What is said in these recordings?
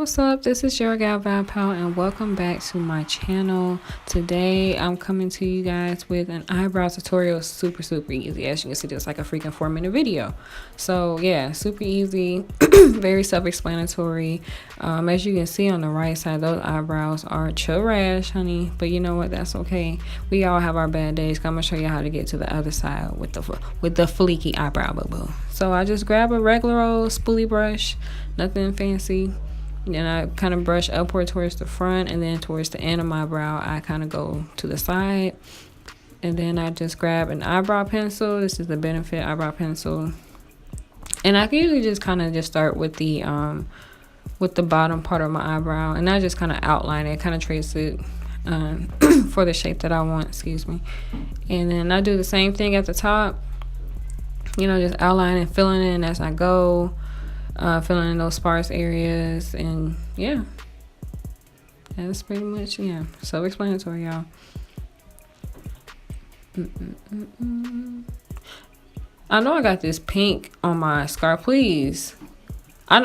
what's up? This is your gal Pal, and welcome back to my channel. Today I'm coming to you guys with an eyebrow tutorial. Super easy. As you can see, just like a freaking 4-minute video. So yeah, super easy, very self-explanatory. As you can see on the right side, those eyebrows are trash, honey, but you know what, that's okay. We all have our bad days. I'm gonna show you how to get to the other side with the fleeky eyebrow boo. So I just grab a regular old spoolie brush, nothing fancy. Then I kind of brush upward towards the front, and then towards the end of my brow I kind of go to the side, and then I just grab an eyebrow pencil. This is the Benefit eyebrow pencil, and I can usually just kind of just start with the bottom part of my eyebrow, and I just kind of outline it, kind of trace it for the shape that I want, excuse me. And then I do the same thing at the top, you know, just outlining, filling in as I go. Filling in those sparse areas, and yeah, that's pretty much, yeah, self-explanatory, y'all. I know I got this pink on my scarf. Please,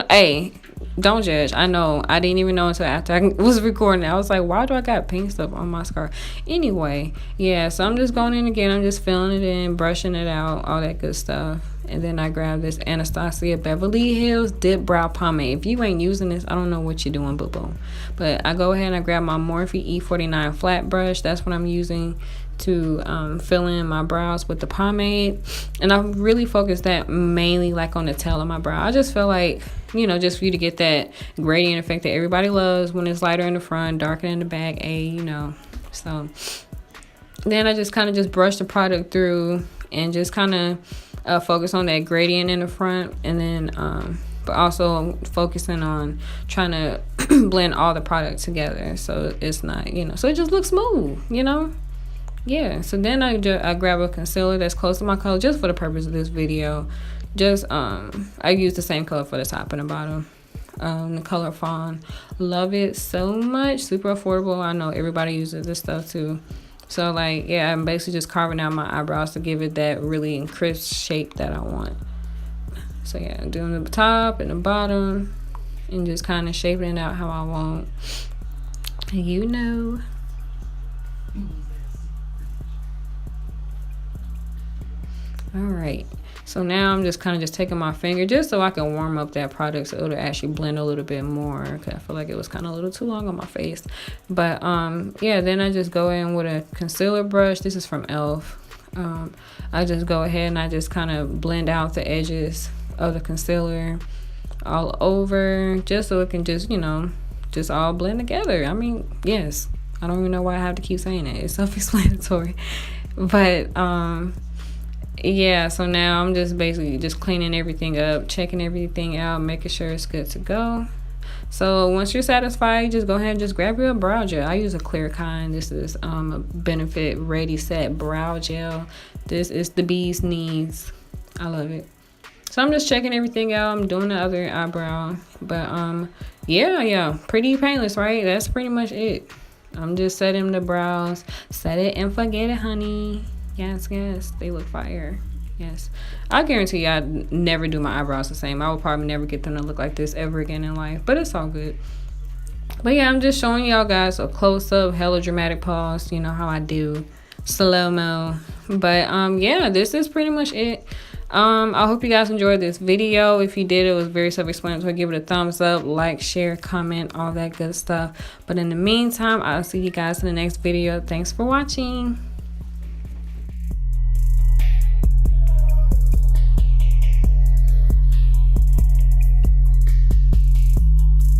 hey, don't judge. I know I didn't even know until after I was recording. I was like, why do I got pink stuff on my scarf? Anyway, yeah, so I'm just going in again. I'm just filling it in, brushing it out, all that good stuff. And then I grab this Anastasia Beverly Hills Dipbrow Pomade. If you ain't using this, I don't know what you're doing, boo-boo. But I go ahead and I grab my Morphe E49 flat brush. That's what I'm using to fill in my brows with the pomade. And I really focus that mainly like on the tail of my brow. I just feel like, you know, just for you to get that gradient effect that everybody loves when it's lighter in the front, darker in the back, you know. So then I just kind of just brush the product through and just kind of focus on that gradient in the front, and then but also focusing on trying to blend all the product together so it's not, you know, so it just looks smooth, you know. Yeah, so then I grab a concealer that's close to my color just for the purpose of this video. Just I use the same color for the top and the bottom, the color Fawn. Love it so much, super affordable. I know everybody uses this stuff too. So like, yeah, I'm basically just carving out my eyebrows to give it that really crisp shape that I want. So yeah, I'm doing the top and the bottom and just kind of shaping it out how I want, you know. All right, so now I'm just kind of just taking my finger just so I can warm up that product so it'll actually blend a little bit more, because I feel like it was kind of a little too long on my face. But yeah, then I just go in with a concealer brush. This is from e.l.f. I just go ahead and I just kind of blend out the edges of the concealer all over, just so it can just, you know, just all blend together. I mean, yes, I don't even know why I have to keep saying it. It's self-explanatory. But yeah, so now I'm just basically just cleaning everything up, checking everything out, making sure it's good to go. So once you're satisfied, just go ahead and just grab your brow gel. I use a clear kind. This is a Benefit Ready Set Brow Gel. This is the bee's knees. I love it. So I'm just checking everything out. I'm doing the other eyebrow. But yeah, pretty painless, right? That's pretty much it. I'm just setting the brows. Set it and forget it, honey. Yes, they look fire. Yes, I guarantee you I'd never do my eyebrows the same. I would probably never get them to look like this ever again in life, but it's all good. But yeah, I'm just showing y'all guys a close-up, hella dramatic pause, you know how I do, slow-mo. But yeah, this is pretty much it. I hope you guys enjoyed this video. If you did, it was very self-explanatory. Give it a thumbs up, like, share, comment, all that good stuff. But in the meantime, I'll see you guys in the next video. Thanks for watching.